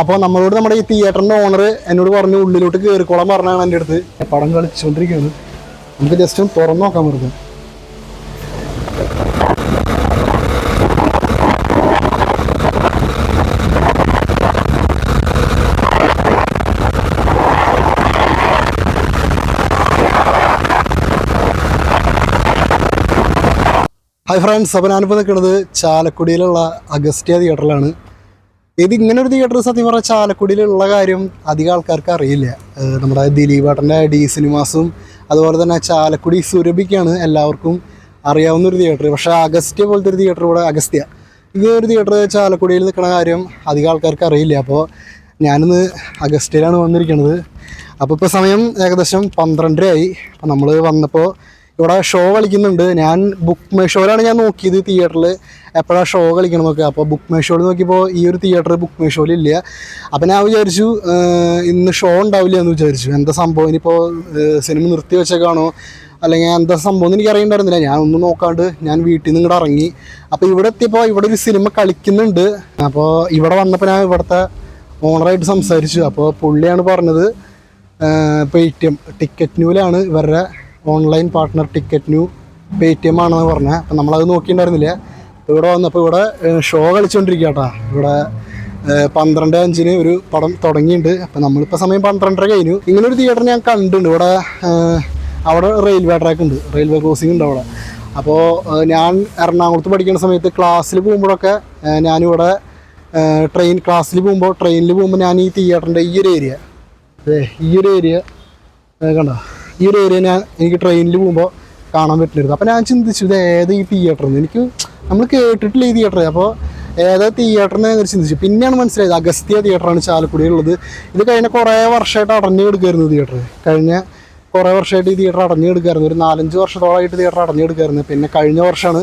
അപ്പോൾ നമ്മളോട് നമ്മുടെ ഈ തിയേറ്ററിൻ്റെ ഓണർ എന്നോട് പറഞ്ഞു ഉള്ളിലോട്ട് കയറിക്കോളാൻ പറഞ്ഞാണ് എൻ്റെ അടുത്ത്. പടം കളിച്ചുകൊണ്ടിരിക്കുകയാണ്. നമുക്ക് ജസ്റ്റ് ഒന്ന് തുറന്നു നോക്കാൻ പറ്റും. ഹായ് ഫ്രണ്ട്സ്, അപ്പോൾ ഞാനിപ്പോൾ നിൽക്കുന്നത് ചാലക്കുടിയിലുള്ള അഗസ്ത്യ തിയേറ്ററിലാണ്. ഇങ്ങനെ ഒരു തിയേറ്റർ സത്യം പറഞ്ഞാൽ ചാലക്കുടിയിലുള്ള കാര്യം അധികം ആൾക്കാർക്ക് അറിയില്ല. നമ്മുടെ ദിലീപേട്ടൻ്റെ ഡി സിനിമാസും അതുപോലെ തന്നെ ചാലക്കുടി സുരഭിക്കാണ് എല്ലാവർക്കും അറിയാവുന്നൊരു തിയേറ്റർ. പക്ഷേ അഗസ്ത്യ പോലത്തെ ഒരു തിയേറ്റർ ഇവിടെ ഈ ഒരു തിയേറ്റർ ചാലക്കുടിയിൽ നിൽക്കുന്ന കാര്യം അധികം ആൾക്കാർക്ക് അറിയില്ല. അപ്പോൾ ഞാനിന്ന് അഗസ്ത്യയിലാണ് വന്നിരിക്കുന്നത്. അപ്പോൾ ഇപ്പോൾ സമയം ഏകദേശം 12:30 അപ്പോൾ നമ്മൾ വന്നപ്പോൾ ഇവിടെ ഷോ കളിക്കുന്നുണ്ട്. ഞാൻ ബുക്ക് മൈ ഷോയിലാണ് ഞാൻ നോക്കിയത് തിയേറ്ററിൽ എപ്പോഴാണ് ഷോ കളിക്കണം എന്നൊക്കെ. അപ്പോൾ ബുക്ക് മൈ ഷോയിൽ നോക്കിയപ്പോൾ ഈ ഒരു തിയേറ്റർ ബുക്ക് മൈ ഷോയിലില്ല. അപ്പോൾ ഞാൻ വിചാരിച്ചു ഇന്ന് ഷോ ഉണ്ടാവില്ല എന്ന് വിചാരിച്ചു. എന്താ സംഭവം, ഇനിയിപ്പോൾ സിനിമ നിർത്തി വെച്ചേക്കാണോ അല്ലെങ്കിൽ എന്താ സംഭവം എന്ന് എനിക്ക് അറിയണ്ടായിരുന്നില്ല. ഞാൻ ഒന്നും നോക്കാണ്ട് ഞാൻ വീട്ടിൽ നിന്ന് ഇങ്ങോട്ട് ഇറങ്ങി. അപ്പോൾ ഇവിടെ എത്തിയപ്പോൾ ഇവിടെ ഒരു സിനിമ കളിക്കുന്നുണ്ട്. അപ്പോൾ ഇവിടെ വന്നപ്പോൾ ഞാൻ ഇവിടുത്തെ ഓണറായിട്ട് സംസാരിച്ചു. അപ്പോൾ പുള്ളിയാണ് പറഞ്ഞത് പേടിഎം ടിക്കറ്റ് ന്യൂലാണ് ഇവരുടെ online partner ticket new Paytm ആണെന്ന് പറഞ്ഞത്. അപ്പം നമ്മളത് നോക്കിയിട്ടുണ്ടായിരുന്നില്ല. ഇവിടെ വന്നപ്പോൾ ഇവിടെ ഷോ കളിച്ചുകൊണ്ടിരിക്കുക കേട്ടോ. ഇവിടെ 12:05 ഒരു പടം തുടങ്ങിയിട്ടുണ്ട്. അപ്പം നമ്മളിപ്പോൾ സമയം 12:30 കഴിഞ്ഞു. ഇങ്ങനൊരു തിയേറ്റർ ഞാൻ കണ്ടിട്ടുണ്ട് ഇവിടെ. അവിടെ റെയിൽവേ ട്രാക്ക് ഉണ്ട്, റെയിൽവേ ക്രോസിംഗ് ഉണ്ട് അവിടെ. അപ്പോൾ ഞാൻ എറണാകുളത്ത് പഠിക്കുന്ന സമയത്ത് ക്ലാസ്സിൽ പോകുമ്പോഴൊക്കെ ഞാനിവിടെ ട്രെയിനിൽ പോകുമ്പോൾ ഞാൻ ഈ തിയേറ്ററിൻ്റെ ഈ ഒരു ഏരിയ കണ്ടോ, ഈ ഒരു ഏരിയ എനിക്ക് ട്രെയിനിൽ പോകുമ്പോൾ കാണാൻ പറ്റുന്നുണ്ട്. അപ്പോൾ ഞാൻ ചിന്തിച്ചു ഇത് ഏത് ഈ തിയേറ്ററിന്ന്. നമ്മൾ കേട്ടിട്ടില്ല ഈ തിയേറ്റർ. അപ്പോൾ ഏതാ തിയേറ്ററിനെ ചിന്തിച്ചു. പിന്നെയാണ് മനസ്സിലായത് അഗസ്ത്യ തിയേറ്ററാണ് ചാലക്കുടിയിലുള്ളത്. ഇത് കഴിഞ്ഞ കുറേ വർഷമായിട്ട് അടഞ്ഞു കിടക്കുമായിരുന്നു തിയേറ്റർ. ഈ തിയേറ്റർ അടഞ്ഞു കിടക്കുമായിരുന്നു. ഒരു 4-5 വർഷത്തോളമായിട്ട് തിയേറ്റർ അടഞ്ഞു കിടക്കുമായിരുന്നു. പിന്നെ കഴിഞ്ഞ വർഷമാണ്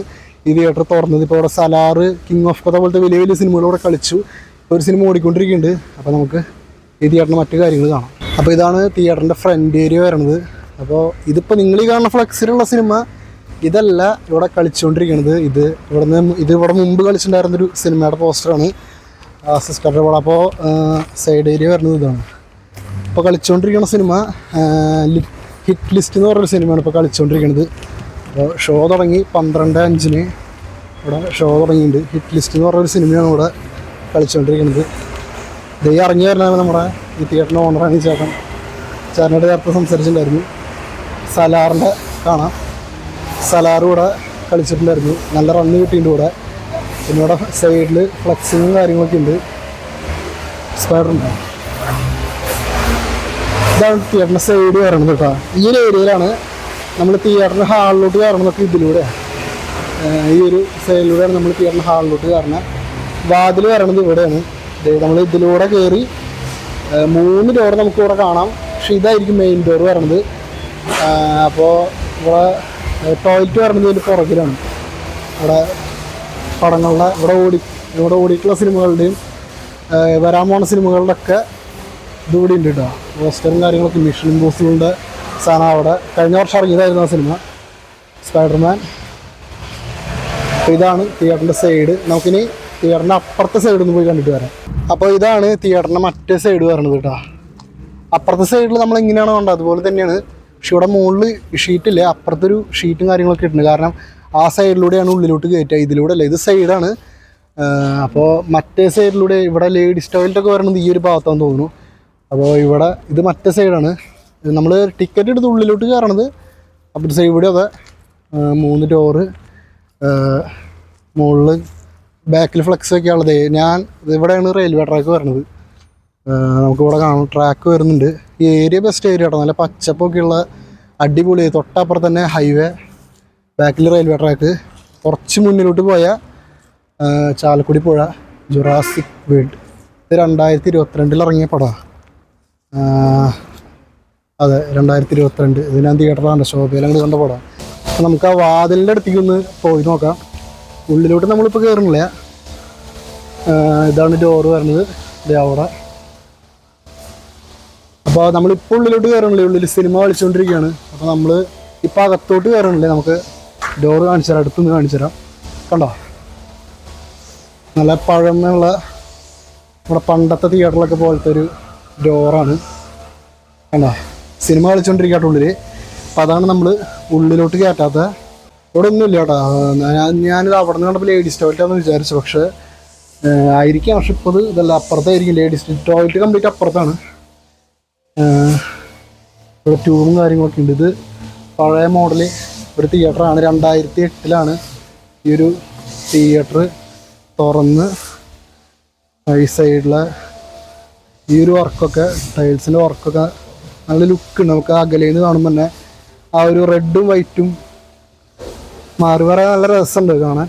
ഈ തിയേറ്റർ തുറന്നത്. ഇപ്പോൾ ഇവിടെ സലാർ, കിങ് ഓഫ് കഥ പോലത്തെ വലിയ വലിയ സിനിമകളിവിടെ കളിച്ചു. ഒരു സിനിമ ഓടിക്കൊണ്ടിരിക്കുന്നുണ്ട്. അപ്പോൾ നമുക്ക് ഈ തിയേറ്ററിൻ്റെ മറ്റു കാര്യങ്ങൾ കാണാം. അപ്പോൾ ഇതാണ് തിയേറ്ററിൻ്റെ ഫ്രണ്ട് ഏരിയ വരുന്നത്. അപ്പോൾ ഇതിപ്പോൾ നിങ്ങൾ ഈ കാണുന്ന ഫ്ലെക്സിലുള്ള സിനിമ ഇതല്ല ഇവിടെ കളിച്ചുകൊണ്ടിരിക്കുന്നത്. ഇവിടെ മുമ്പ് കളിച്ചിട്ടുണ്ടായിരുന്നൊരു സിനിമയുടെ പോസ്റ്ററാണ്, സിസ്റ്ററുടെ പടം. അപ്പോൾ സൈഡ് ഏരിയ വരുന്നത് ഇതാണ്. ഇപ്പോൾ കളിച്ചുകൊണ്ടിരിക്കുന്ന സിനിമ ഹിറ്റ് ലിസ്റ്റ് എന്ന് പറഞ്ഞൊരു സിനിമയാണ് ഇപ്പോൾ കളിച്ചുകൊണ്ടിരിക്കുന്നത്. അപ്പോൾ ഷോ തുടങ്ങി 12:05 ഇവിടെ ഷോ തുടങ്ങിയിട്ടുണ്ട്. ഹിറ്റ് ലിസ്റ്റ് എന്ന് പറഞ്ഞൊരു സിനിമയാണ് ഇവിടെ കളിച്ചുകൊണ്ടിരിക്കുന്നത്. ഇത് ഇറങ്ങി വരുന്നത് നമ്മുടെ ഈ തിയേറ്ററിൻ്റെ ഓണറാണ് ഈ ചേട്ടനോട് നേരത്തെ സംസാരിച്ചിട്ടുണ്ടായിരുന്നു. സലാറിൻ്റെ കാണാം. സലാർ ഇവിടെ കളിച്ചിട്ടുണ്ടായിരുന്നു. നല്ല റണ്ണ് കിട്ടിയിട്ടുണ്ട് ഇവിടെ. പിന്നെ ഇവിടെ സൈഡിൽ ഫ്ലെക്സിങ്ങും കാര്യങ്ങളൊക്കെ ഉണ്ട്. സ്പൈഡറുണ്ട്. ഇതാണ് തിയേറ്ററിൻ്റെ സൈഡ് കയറണത് കേട്ടോ. ഈ ഒരു ഏരിയയിലാണ് നമ്മൾ തിയേറ്ററിൻ്റെ ഹാളിലോട്ട് കയറണതൊക്കെ. ഇതിലൂടെ ഈ ഒരു സൈഡിലൂടെയാണ് നമ്മൾ തിയേറ്ററിൻ്റെ ഹാളിലോട്ട് കയറണത്. വാതിൽ കയറണത് ഇവിടെയാണ്. നമ്മൾ ഇതിലൂടെ കയറി 3 ഡോർ നമുക്ക് ഇവിടെ കാണാം. പക്ഷേ ഇതായിരിക്കും മെയിൻ ഡോർ വരണത്. അപ്പോൾ ഇവിടെ ടോയ്ലറ്റ് വരണത് ഇതിൻ്റെ പുറകിലാണ്. ഇവിടെ പടങ്ങളുടെ ഇവിടെ ഓടിയിട്ടുള്ള സിനിമകളുടെയും വരാൻ പോണ സിനിമകളുടെ ഒക്കെ ഇതുകൂടി ഉണ്ട് കേട്ടോ. പോസ്റ്ററും കാര്യങ്ങളൊക്കെ മിഷൻ ഇമ്പോസിബിളിൻ്റെ സാധനം അവിടെ കഴിഞ്ഞ വർഷം ഇറങ്ങിയതായിരുന്നു ആ സിനിമ, സ്പൈഡർമാൻ. അപ്പോൾ ഇതാണ് തിയേറ്ററിൻ്റെ സൈഡ്. നമുക്കിനി തിയേറ്ററിൻ്റെ അപ്പുറത്തെ സൈഡിൽ നിന്ന് പോയി കണ്ടിട്ട് വരാം. അപ്പോൾ ഇതാണ് തിയേറ്ററിൻ്റെ മറ്റേ സൈഡ് വരണത് കേട്ടോ. അപ്പുറത്തെ സൈഡിൽ നമ്മൾ എങ്ങനെയാണോ കണ്ടത് അതുപോലെ തന്നെയാണ്. പക്ഷെ ഇവിടെ മുകളിൽ ഷീറ്റില്ല, അപ്പുറത്തൊരു ഷീറ്റും കാര്യങ്ങളൊക്കെ ഇട്ടുണ്ട്. കാരണം ആ സൈഡിലൂടെയാണ് ഉള്ളിലോട്ട് കയറ്റുക, ഇതിലൂടെ അല്ല. ഇത് സൈഡാണ്. അപ്പോൾ മറ്റേ സൈഡിലൂടെ ഇവിടെ ലേഡീസ് ടോയ്ലറ്റൊക്കെ വരണത് ഈ ഒരു ഭാഗത്താണെന്ന് തോന്നുന്നു. അപ്പോൾ ഇവിടെ ഇത് മറ്റേ സൈഡാണ്. നമ്മൾ ടിക്കറ്റ് എടുത്ത് ഉള്ളിലോട്ട് കയറണത് അപ്പുറത്തെ സൈഡ്. അതെ 3 ഡോറ്, മുകളിൽ ബാക്കിൽ ഫ്ലെക്സ് ഒക്കെ ഉള്ളത്. ഇവിടെയാണ് റെയിൽവേ ട്രാക്ക് വരണത്. നമുക്കിവിടെ കാണാം ട്രാക്ക് വരുന്നുണ്ട്. ഈ ഏരിയ ബെസ്റ്റ് ഏരിയ കേട്ടോ. നല്ല പച്ചപ്പൊക്കെ ഉള്ള അടിപൊളി. തൊട്ടപ്പുറത്ത് തന്നെ ഹൈവേ, ബാക്കിൽ റെയിൽവേ ട്രാക്ക്. കുറച്ച് മുന്നിലോട്ട് പോയാൽ ചാലക്കുടി പുഴ, ജുറാസിക് വേൾഡ്. ഇത് 2022 ഇറങ്ങിയ പടമാണ്. അതെ 2022. ഇത് ഞാൻ തിയേറ്ററിലാണ് ശോഭയിലങ്ങോട്ട് കണ്ട പടമാണ്. അപ്പോൾ നമുക്ക് ആ വാതിലിൻ്റെ അടുത്തേക്ക് ഒന്ന് പോയി നോക്കാം. ഉള്ളിലോട്ട് നമ്മളിപ്പോൾ കയറുന്നില്ല. ഇതാണ് ഡോറ് വരുന്നത്. ഇത് അവിടെ. അപ്പോൾ നമ്മളിപ്പോൾ ഉള്ളിലോട്ട് കയറണില്ലേ, ഉള്ളിൽ സിനിമ കളിച്ചുകൊണ്ടിരിക്കുകയാണ്. അപ്പോൾ നമ്മൾ ഇപ്പോൾ അകത്തോട്ട് കയറണില്ലേ. നമുക്ക് ഡോറ് കാണിച്ചു തരാം, അടുത്തുനിന്ന് കാണിച്ചു തരാം. കണ്ടോ, നല്ല പഴമയുള്ള നമ്മുടെ പണ്ടത്തെ തിയേറ്ററിലൊക്കെ പോലത്തെ ഒരു ഡോറാണ്. കണ്ടോ, സിനിമ കളിച്ചുകൊണ്ടിരിക്കട്ടെ ഉള്ളിൽ. അപ്പം അതാണ് നമ്മൾ ഉള്ളിലോട്ട് കയറ്റാത്ത. ഇവിടെ ഒന്നുമില്ല കേട്ടോ. ഞാനിത് അവിടെ നിന്ന് കണ്ടപ്പോൾ ലേഡീസ് ടോയ്ലറ്റാണെന്ന് വിചാരിച്ചു, പക്ഷേ ആയിരിക്കും. പക്ഷെ ഇപ്പോൾ ഇതല്ല, അപ്പുറത്തായിരിക്കും. ലേഡീസ് ടോയ്ലറ്റ് കംപ്ലീറ്റ് അപ്പുറത്താണ്. ഇവിടെ ട്യൂബും കാര്യങ്ങളൊക്കെ ഉണ്ട്. ഇത് പഴയ മോഡൽ ഒരു തിയേറ്ററാണ്. 2008 ഈ ഒരു തിയേറ്റർ തുറന്ന് ഈ സൈഡിലെ ഈ ഒരു വർക്കൊക്കെ, ടൈൽസിൻ്റെ വർക്കൊക്കെ നല്ല ലുക്കുണ്ട്. നമുക്ക് അകലയിൽ നിന്ന് കാണുമ്പോൾ തന്നെ ആ ഒരു റെഡും വൈറ്റും മാറി വരാൻ നല്ല രസമുണ്ട് കാണാൻ.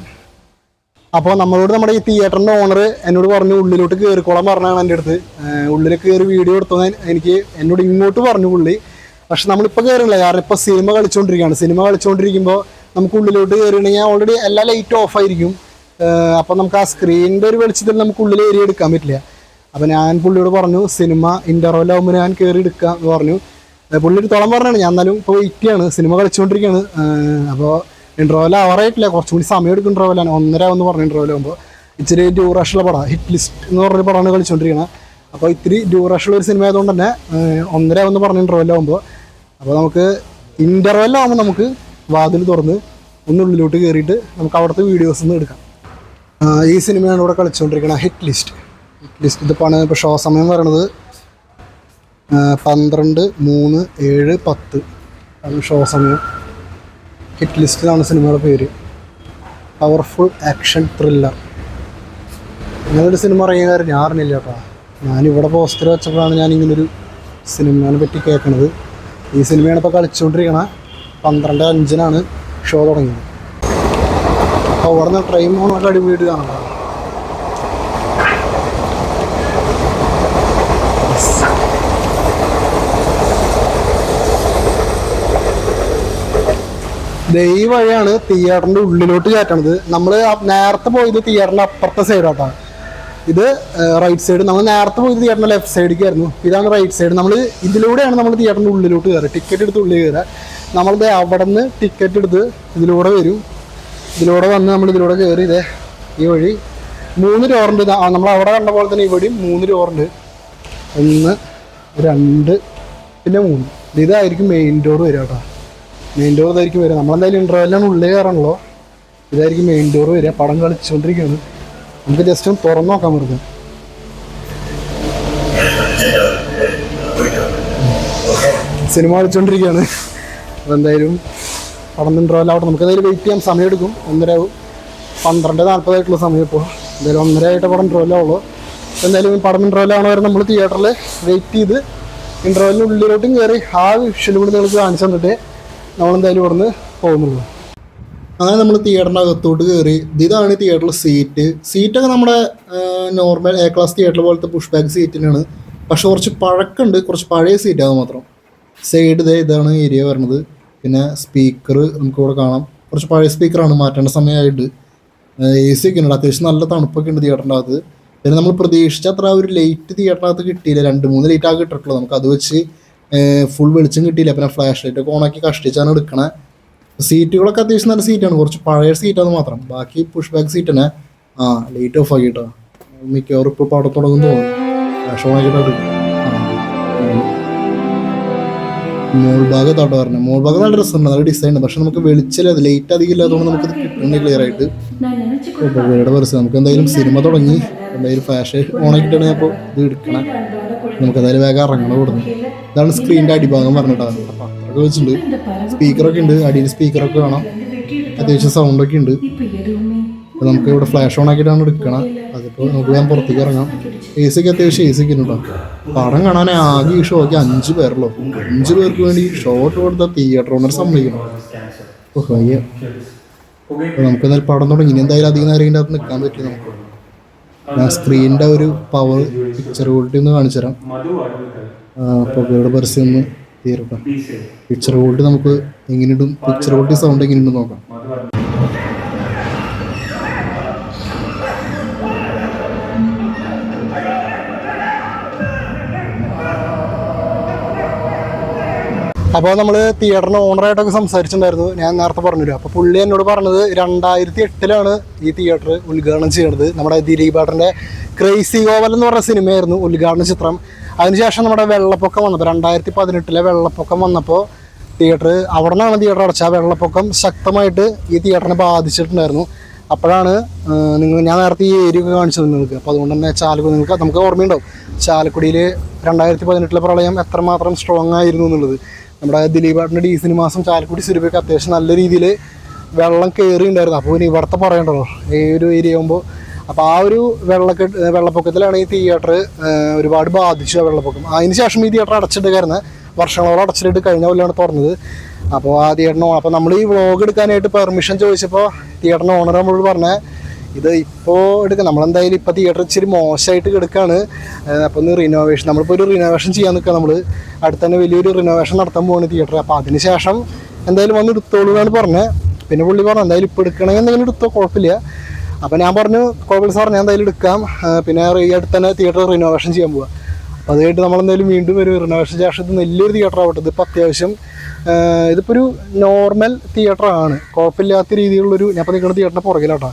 അപ്പോൾ നമ്മളോട് നമ്മുടെ ഈ തിയേറ്ററിൻ്റെ ഓണർ എന്നോട് പറഞ്ഞു ഉള്ളിലോട്ട് കയറിക്കോളാൻ പറഞ്ഞാണ് എൻ്റെ അടുത്ത്. ഉള്ളിൽ കയറി വീഡിയോ എടുത്തത് എന്നോട് ഇങ്ങോട്ട് പറഞ്ഞു പുള്ളി. പക്ഷെ നമ്മളിപ്പോൾ കയറില്ല, കാരണം ഇപ്പോൾ സിനിമ കളിച്ചുകൊണ്ടിരിക്കുകയാണ്. സിനിമ കളിച്ചുകൊണ്ടിരിക്കുമ്പോൾ നമുക്ക് ഉള്ളിലോട്ട് കയറിയിട്ടുണ്ടെങ്കിൽ ഓൾറെഡി എല്ലാ ലൈറ്റും ഓഫായിരിക്കും. അപ്പോൾ നമുക്ക് ആ സ്ക്രീനിൻ്റെ ഒരു വെളിച്ചത്തിൽ നമുക്ക് ഉള്ളിൽ ഏരിയ എടുക്കാൻ പറ്റില്ല. അപ്പോൾ ഞാൻ പുള്ളിയോട് പറഞ്ഞു സിനിമ ഇൻ്റർവെല്ലാകുമ്പോൾ ഞാൻ കയറി എടുക്കാം എന്ന് പറഞ്ഞു. പുള്ളി എടുത്തോളം പറഞ്ഞാണ്. ഞാൻ എന്നാലും ഇപ്പോൾ വെയിറ്റ് ചെയ്യാണ്, സിനിമ കളിച്ചുകൊണ്ടിരിക്കുകയാണ്. അപ്പോൾ ഇൻ്റർവെൽ ആവാറായിട്ടില്ല, കുറച്ചും കൂടി സമയം എടുക്കും. ഇൻ്റർവെല്ലാണ് 1:30 എന്ന് പറഞ്ഞ ഇൻ്റർവെല്ലാകുമ്പോൾ. ഇച്ചിരി ഡ്യൂറേഷനുള്ള പടമാണ്, ഹിറ്റ് ലിസ്റ്റ് എന്ന് പറഞ്ഞൊരു പടമാണ് കളിച്ചുകൊണ്ടിരിക്കുന്നത്. അപ്പോൾ ഇത്തിരി ഡ്യൂറേഷനുള്ള ഒരു സിനിമ ആയതുകൊണ്ട് തന്നെ 1:30 എന്ന് പറഞ്ഞ ഇൻ്റർവെല്ലാകുമ്പോൾ, അപ്പോൾ നമുക്ക് ഇൻ്റർവെല്ലാകുമ്പോൾ നമുക്ക് വാതിൽ തുറന്ന് ഒന്നുള്ളിലോട്ട് കയറിയിട്ട് നമുക്ക് അവിടുത്തെ വീഡിയോസ് ഒന്ന് എടുക്കാം. ഈ സിനിമയാണ് ഇവിടെ കളിച്ചുകൊണ്ടിരിക്കുന്നത്, ഹിറ്റ് ലിസ്റ്റ്. ഇതിപ്പോൾ ഇപ്പോൾ ഷോ സമയം പറയണത് 12, 3, 7, 10 ആണ് ഷോ സമയം. ഹിറ്റ് ലിസ്റ്റിലാണ് സിനിമയുടെ പേര്. Powerful action thriller. ഇങ്ങനൊരു സിനിമ ഇറങ്ങിയ കാര്യം ഞാൻ അറിഞ്ഞില്ല കേട്ടോ. ഞാനിവിടെ പോസ്റ്റർ വെച്ചപ്പോഴാണ് ഞാൻ ഇങ്ങനൊരു സിനിമയെ പറ്റി കേൾക്കണത്. ഈ സിനിമയാണ് ഇപ്പോൾ കളിച്ചുകൊണ്ടിരിക്കണത്. 12:05 ഷോ തുടങ്ങിയത്. അപ്പോൾ അവിടെ നിന്ന് ട്രെയിൻ പോകുന്നൊക്കെ അടിപൊളിയായിട്ട് കാണാം. ഈ വഴിയാണ് തിയേറ്ററിൻ്റെ ഉള്ളിലോട്ട് കയറ്റണത്. നമ്മൾ നേരത്തെ പോയത് തിയേറ്ററിൻ്റെ അപ്പുറത്തെ സൈഡാട്ടോ. ഇത് റൈറ്റ് സൈഡ്. നമ്മൾ നേരത്തെ പോയത് തിയേറ്ററിൻ്റെ ലെഫ്റ്റ് സൈഡിലേക്ക് ആയിരുന്നു. ഇതാണ് റൈറ്റ് സൈഡ്. നമ്മൾ ഇതിലൂടെയാണ് നമ്മൾ തിയേറ്ററിൻ്റെ ഉള്ളിലോട്ട് കയറുക. ടിക്കറ്റ് എടുത്ത് ഉള്ളിൽ കയറുക. നമ്മളത് അവിടെ നിന്ന് ടിക്കറ്റ് എടുത്ത് ഇതിലൂടെ വരും. ഇതിലൂടെ വന്ന് നമ്മൾ ഇതിലൂടെ കയറി ഇതേ ഈ വഴി 3 ഡോറുണ്ട്. നമ്മൾ അവിടെ കണ്ട പോലെ തന്നെ ഇവിടെയും 3 ഡോറുണ്ട്. 1, 2 പിന്നെ 3. ഇതായിരിക്കും മെയിൻ ഡോർ വരിക കേട്ടോ. മെയിൻ ഡോർ ഇതായിരിക്കും വരിക. നമ്മളെന്തായാലും ഇൻ്റർവെല്ലാണ് ഉള്ളിൽ കയറണല്ലോ. ഇതായിരിക്കും മെയിൻ ഡോർ വരിക. പടം കളിച്ചുകൊണ്ടിരിക്കുകയാണ്. നമുക്ക് ജസ്റ്റ് ഒന്ന് തുറന്നു നോക്കാൻ വെറുതെ. സിനിമ കളിച്ചുകൊണ്ടിരിക്കുകയാണ്. അപ്പോൾ എന്തായാലും പടം ഇൻ്റർവെല്ലാവട്ടെ. നമുക്ക് എന്തായാലും വെയിറ്റ് ചെയ്യാം. സമയം എടുക്കും. 1:30 12:40 സമയം. ഇപ്പോൾ എന്തായാലും 1:30 പടം ഇൻ്റർവെല്ലാവുള്ളൂ. എന്തായാലും പടം ഇൻ്റർവെല്ലാവണ വരെ നമ്മൾ തിയേറ്ററിൽ വെയിറ്റ് ചെയ്ത് ഇൻ്റർവെല്ലിന് ഉള്ളിലോട്ടും കയറി ആ വിഷ്വലും കൂടി നിങ്ങൾക്ക് കാണിച്ചു തന്നിട്ട് നമ്മളെന്തായാലും ഇവിടെ നിന്ന് പോകുന്നുള്ളൂ. അങ്ങനെ നമ്മൾ തിയേറ്ററിൻ്റെ അകത്തോട്ട് കയറി. ഇതാണ് തിയേറ്ററിൽ സീറ്റൊക്കെ നമ്മുടെ നോർമൽ എ ക്ലാസ് തിയേറ്റർ പോലത്തെ പുഷ് ബാക്ക് സീറ്റിനാണ്. പക്ഷെ കുറച്ച് പഴക്കമുണ്ട്, കുറച്ച് പഴയ സീറ്റാണ് മാത്രം. സൈഡ് ഇതാണ് ഏരിയ വരുന്നത്. പിന്നെ സ്പീക്കർ നമുക്കിവിടെ കാണാം. കുറച്ച് പഴയ സ്പീക്കറാണ്, മാറ്റേണ്ട സമയമായിട്ട്. AC ഒക്കെ ഉണ്ട്. അത്യാവശ്യം നല്ല തണുപ്പൊക്കെ ഉണ്ട് തിയേറ്ററിൻ്റെ അകത്ത്. പിന്നെ നമ്മൾ പ്രതീക്ഷിച്ച അത്ര ഒരു ലൈറ്റ് തിയേറ്ററിനകത്ത് കിട്ടിയില്ല. 2-3 ലൈറ്റ് ആകെ കിട്ടിയിട്ടുള്ളൂ. നമുക്ക് അത് വെച്ച് ഫുൾ വെളിച്ചം കിട്ടിയില്ല. പിന്നെ ഫ്ലാഷ് ലൈറ്റൊക്കെ ഓണാക്കി കഷ്ടിച്ചാണ് എടുക്കണേ. സീറ്റുകളൊക്കെ അത്യാവശ്യം നല്ല സീറ്റാണ്, കുറച്ച് പഴയ സീറ്റാണ് മാത്രം. ബാക്കി പുഷ് ബാക്ക് സീറ്റ് തന്നെ. ലൈറ്റ് ഓഫ് ആക്കിയിട്ടോ. മിക്കവാറും ഇപ്പോൾ പടം തുടങ്ങും തോന്നുന്നു. ഫ്ലാഷ് ഓൺ ആക്കിയിട്ട് എടുക്കും. മോൾ ഭാഗത്തോട്ട് പറഞ്ഞത്. മോൾ ഭാഗം നല്ല രസമുണ്ട്, നല്ല ഡിസൈൻ. പക്ഷെ നമുക്ക് വെളിച്ചില്ല, അത് ലൈറ്റ് അധികം ഇല്ലാത്തതുകൊണ്ട് നമുക്കത് കിട്ടുന്നില്ല ക്ലിയർ ആയിട്ട്. ഇവിടെ പരസ്യം നമുക്ക് എന്തായാലും സിനിമ തുടങ്ങി. എന്തായാലും ഫ്ലാഷ് ഓൺ ആക്കിയിട്ടാണ് ഞാൻ ഇപ്പോൾ ഇത് എടുക്കണേ. നമുക്ക് എന്തായാലും വേഗം ഇറങ്ങണം കൊടുന്നു. ഇതാണ് സ്ക്രീനിൻ്റെ അടിഭാഗം പറഞ്ഞിട്ടാണ്. പത്രമൊക്കെ വെച്ചിട്ടുണ്ട്, സ്പീക്കറൊക്കെ ഉണ്ട്. അടിയിൽ സ്പീക്കറൊക്കെ കാണാം, അത്യാവശ്യം സൗണ്ടൊക്കെ ഉണ്ട്. അപ്പോൾ നമുക്ക് ഇവിടെ ഫ്ലാഷ് ഓൺ ആക്കിയിട്ടാണ് എടുക്കണം. അതിപ്പോൾ നമുക്ക് ഞാൻ പുറത്തേക്ക് ഇറങ്ങാം. AC ഒക്കെ അത്യാവശ്യം AC ഒക്കെ ഉണ്ട് കേട്ടോ. പടം കാണാൻ ആകെ ഈ ഷോയ്ക്ക് 5 പേരുള്ളൂ. 5 പേർക്ക് വേണ്ടി ഷോട്ട് കൊടുത്ത തിയേറ്റർ ഓണർ സമ്മതിക്കണം. അപ്പോൾ നമുക്ക് എന്തായാലും പടം തുടങ്ങി. എന്തായാലും അധികം നേരം ഇതിൻ്റെ അകത്ത് നിൽക്കാൻ പറ്റും നമുക്ക്. ഞാൻ സ്ക്രീനിൻ്റെ ഒരു പവർ പിക്ചർ ക്വാളിറ്റി ഒന്ന് കാണിച്ചു തരാം. അപ്പോൾ ഇവിടെ പരസ്യം ഒന്ന് തീരട്ടെ. പിക്ചർ ക്വാളിറ്റി നമുക്ക് എങ്ങനെയുണ്ടും, പിക്ചർ ക്വാളിറ്റി സൗണ്ട് എങ്ങനെയുണ്ടെന്ന് നോക്കാം. അപ്പോൾ നമ്മൾ തിയേറ്ററിന് ഓണറായിട്ടൊക്കെ സംസാരിച്ചിട്ടുണ്ടായിരുന്നു, ഞാൻ നേരത്തെ പറഞ്ഞുതരാം. അപ്പോൾ പുള്ളി എന്നോട് പറഞ്ഞത് 2008 ഈ തിയേറ്റർ ഉദ്ഘാടനം ചെയ്യണത്. നമ്മുടെ ദിലീപേട്ടൻ്റെ ക്രേസി ഗോവൽ എന്ന് പറഞ്ഞ സിനിമയായിരുന്നു ഉദ്ഘാടന ചിത്രം. അതിനുശേഷം നമ്മുടെ വെള്ളപ്പൊക്കം വന്നപ്പോൾ 2018 വെള്ളപ്പൊക്കം വന്നപ്പോൾ തിയേറ്റർ അവിടെ നിന്നാണ് തിയേറ്റർ അടച്ചത്. ആ വെള്ളപ്പൊക്കം ശക്തമായിട്ട് ഈ തിയേറ്ററിനെ ബാധിച്ചിട്ടുണ്ടായിരുന്നു. അപ്പോഴാണ് ഞാൻ നേരത്തെ ഈ ഏരിയ ഒക്കെ കാണിച്ചത് നിങ്ങൾക്ക്. അപ്പോൾ അതുകൊണ്ട് തന്നെ ചാലക്കുടി നമുക്ക് ഓർമ്മയുണ്ടാവും ചാലക്കുടിയിൽ 2018 പ്രളയം എത്രമാത്രം സ്ട്രോങ് ആയിരുന്നു എന്നുള്ളത്. നമ്മുടെ ദിലീപേട്ടൻ്റെ ഡി സിനിമാസും ചാലക്കുടി സിനിമയ്ക്ക് അത്യാവശ്യം നല്ല രീതിയിൽ വെള്ളം കയറിയിട്ടുണ്ടായിരുന്നു. അപ്പോൾ ഇനി ഇവിടുത്തെ പറയണ്ടല്ലോ ഈ ഒരു ഏരിയ ആകുമ്പോൾ. അപ്പോൾ ആ ഒരു വെള്ളപ്പൊക്കത്തിലാണ് ഈ തിയേറ്റർ ഒരുപാട് ബാധിച്ചു ആ വെള്ളപ്പൊക്കം. അതിന് ശേഷം ഈ തിയേറ്റർ അടച്ചിട്ടുണ്ടായിരുന്നു, വർഷങ്ങളോളം അടച്ചിട്ട് കഴിഞ്ഞ കൊല്ലമാണ് തുറന്നത്. അപ്പോൾ ആ തിയേറ്ററിന് അപ്പോൾ നമ്മൾ ഈ വ്ളോഗ് എടുക്കാനായിട്ട് പെർമിഷൻ ചോദിച്ചപ്പോൾ തിയേറ്ററിന് ഓണർ നമ്മളോട് പറഞ്ഞാൽ ഇത് ഇപ്പോൾ എടുക്കാം, നമ്മളെന്തായാലും ഇപ്പോൾ തിയേറ്റർ ഇച്ചിരി മോശമായിട്ട് കിടക്കുകയാണ്, അപ്പോൾ ഒന്ന് റിനോവേഷൻ നമ്മളിപ്പോൾ ഒരു റിനോവേഷൻ ചെയ്യാൻ നിൽക്കുക. നമ്മൾ അടുത്ത് തന്നെ വലിയൊരു റിനോവേഷൻ നടത്താൻ പോകുന്ന തിയേറ്റർ. അപ്പോൾ അതിന് ശേഷം എന്തായാലും വന്ന് എടുത്തോളൂ എന്നാണ് പറഞ്ഞത്. പിന്നെ പുള്ളി പറഞ്ഞു എന്തായാലും ഇപ്പോൾ എടുക്കണമെങ്കിൽ എന്തെങ്കിലും എടുത്തോ, കുഴപ്പമില്ല. അപ്പോൾ ഞാൻ പറഞ്ഞു കുഴപ്പമില്ല സാർ, ഞാൻ എന്തായാലും എടുക്കാം. പിന്നെ ഈ അടുത്ത് തന്നെ തിയേറ്റർ റിനോവേഷൻ ചെയ്യാൻ പോവുക. അപ്പോൾ അതായിട്ട് നമ്മളെന്തായാലും വീണ്ടും ഒരു റിനോവേഷൻ ശേഷം ഇത് വലിയൊരു തിയേറ്റർ ആവട്ടെ. ഇതിപ്പോൾ അത്യാവശ്യം ഇതിപ്പോൾ ഒരു നോർമൽ തിയേറ്ററാണ്, കുഴപ്പമില്ലാത്ത രീതിയിലുള്ളൊരു, ഞാൻ ഇപ്പോൾ നിൽക്കുന്ന തിയേറ്ററിൻ്റെ പുറകിലാട്ടോ,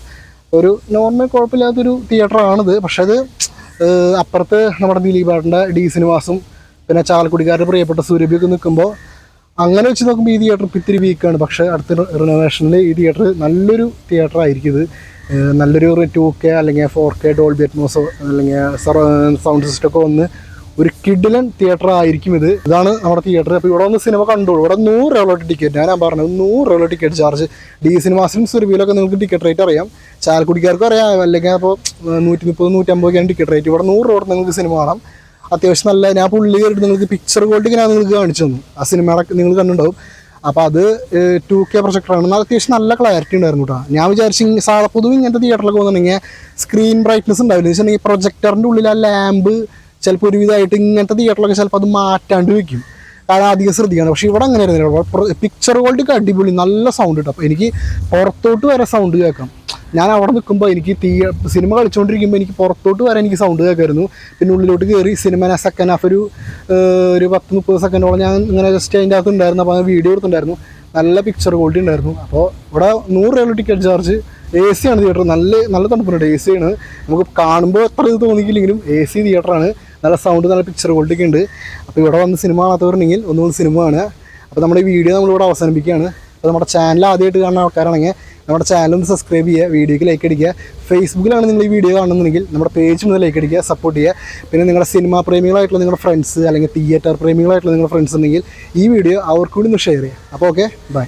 ഒരു നോർമൽ കുഴപ്പമില്ലാത്തൊരു തിയേറ്ററാണിത്. പക്ഷേ അത് അപ്പുറത്ത് നമ്മുടെ ദിലീപേട്ടൻ്റെ ഡി സിനിമാസും പിന്നെ ചാലക്കുടിക്കാരുടെ പ്രിയപ്പെട്ട സുരഭിയൊക്കെ നിൽക്കുമ്പോൾ അങ്ങനെ വെച്ച് നോക്കുമ്പോൾ ഈ തിയേറ്റർ ഇപ്പോൾ ഇത്തിരി വീക്കാണ്. പക്ഷേ അടുത്ത റിനോവേഷനിൽ ഈ തിയേറ്റർ നല്ലൊരു തിയേറ്റർ ആയിരിക്കും. ഇത് നല്ലൊരു 2K അല്ലെങ്കിൽ 4K ഡോൾബി അറ്റ്മോസോ അല്ലെങ്കിൽ സൗണ്ട് സിസ്റ്റം ഒക്കെ വന്ന് ഒരു കിഡിലൻ തിയേറ്റർ ആയിരിക്കും ഇത്. ഇതാണ് നമ്മുടെ തിയേറ്റർ. അപ്പോൾ ഇവിടെ വന്ന് സിനിമ കണ്ടോളൂ. ഇവിടെ 100 രൂപ ടിക്കറ്റ്, ഞാൻ പറഞ്ഞത് 100 രൂപ ടിക്കറ്റ് ചാർജ്. ഡി സിനിമാസിലും സുരഭിയിലൊക്കെ നിങ്ങൾക്ക് ടിക്കറ്റ് റേറ്റ് അറിയാം, ചാലക്കുടിക്കാർക്കും അറിയാം, അല്ലെങ്കിൽ അപ്പോൾ 130-150 ടിക്കറ്റ് റേറ്റ്. ഇവിടെ 100 രൂപ നിങ്ങൾക്ക് സിനിമ കാണാം. അത്യാവശ്യം നല്ല, ഞാൻ പുള്ളി കയറിയിട്ട് നിങ്ങൾക്ക് പിക്ചർ ക്വാളിറ്റി ഞാൻ നിങ്ങൾക്ക് കാണിച്ചു തന്നു, ആ സിനിമയുടെ നിങ്ങൾ കണ്ടിട്ടുണ്ടാവും. അപ്പോൾ അത് 2K പ്രൊജക്ടറാണ്. അത്യാവശ്യം നല്ല ക്ലാരിറ്റി ഉണ്ടായിരുന്നു കേട്ടോ. ഞാൻ വിചാരിച്ചു പൊതുവെ ഇങ്ങനത്തെ തിയേറ്ററിലൊക്കെ പോകുന്നുണ്ടെങ്കിൽ സ്ക്രീൻ ബ്രൈറ്റ്നസ് ഉണ്ടാവില്ല, എന്ന് വെച്ചിട്ടുണ്ടെങ്കിൽ പ്രൊജക്ടറിൻ്റെ ഉള്ളിൽ ആ ലാമ്പ് ചിലപ്പോൾ ഒരുവിധമായിട്ട് ഇങ്ങനത്തെ തിയേറ്ററിലൊക്കെ ചിലപ്പോൾ അത് മാറ്റാണ്ട് വയ്ക്കും, കാരണം അധികം ശ്രദ്ധിക്കണം. പക്ഷേ ഇവിടെ അങ്ങനെ ആയിരുന്നില്ല, പിക്ചർ ക്വാളിറ്റിക്ക് അടിപൊളി, നല്ല സൗണ്ട് കിട്ടും. അപ്പോൾ എനിക്ക് പുറത്തോട്ട് വരെ സൗണ്ട് കേൾക്കാം. ഞാൻ അവിടെ നിൽക്കുമ്പോൾ എനിക്ക് സിനിമ കളിച്ചുകൊണ്ടിരിക്കുമ്പോൾ എനിക്ക് പുറത്തോട്ട് വരെ എനിക്ക് സൗണ്ട് കേൾക്കായിരുന്നു. പിന്നെ ഉള്ളിലോട്ട് കയറി സിനിമ സെക്കൻഡ് ഹാഫ് ഒരു 10-30 സെക്കൻഡോളം ഞാൻ ഇങ്ങനെ ജസ്റ്റ് അതിൻ്റെ അകത്ത് ഉണ്ടായിരുന്നു. അപ്പോൾ വീഡിയോ എടുത്തിട്ടുണ്ടായിരുന്നു, നല്ല പിക്ചർ ക്വാളിറ്റി ഉണ്ടായിരുന്നു. അപ്പോൾ ഇവിടെ 100 രൂപ ടിക്കറ്റ് ചാർജ്. AC ആണ് തിയേറ്റർ, നല്ല തണുപ്പുണ്ട്, AC ആണ്. നമുക്ക് കാണുമ്പോൾ എത്ര ഇത് തോന്നിക്കില്ലെങ്കിലും AC തിയേറ്ററാണ്, നല്ല സൗണ്ട്, നല്ല പിക്ചർ ക്വാളിറ്റി ഒക്കെ ഉണ്ട്. അപ്പോൾ ഇവിടെ വന്ന് സിനിമ കാണാത്തവരുണ്ടെങ്കിൽ ഒന്നുകൂടി സിനിമ കാണുക. അപ്പോൾ നമ്മുടെ ഈ വീഡിയോ നമ്മളിവിടെ അവസാനിപ്പിക്കുകയാണ്. അപ്പോൾ നമ്മുടെ ചാനൽ ആദ്യമായിട്ട് കാണുന്ന ആൾക്കാരാണെങ്കിൽ നമ്മുടെ ചാനൽ ഒന്ന് സബ്സ്ക്രൈബ് ചെയ്യുക, വീഡിയോയ്ക്ക് ലൈക്ക് അടിക്കുക. ഫേസ്ബുക്കിലാണ് നിങ്ങൾ ഈ വീഡിയോ കാണുന്നുണ്ടെങ്കിൽ നമ്മുടെ പേജ് ഒന്ന് ലൈക്ക് അടിക്കുക, സപ്പോർട്ട് ചെയ്യുക. പിന്നെ നിങ്ങളുടെ സിനിമാ പ്രേമികളായിട്ടുള്ള നിങ്ങളുടെ ഫ്രണ്ട്സ് അല്ലെങ്കിൽ തിയേറ്റർ പ്രേമികളായിട്ടുള്ള നിങ്ങളുടെ ഫ്രണ്ട്സ് ഉണ്ടെങ്കിൽ ഈ വീഡിയോ അവർക്ക് കൂടി ഒന്ന് ഷെയർ ചെയ്യുക. അപ്പോൾ ഓക്കെ, ബൈ.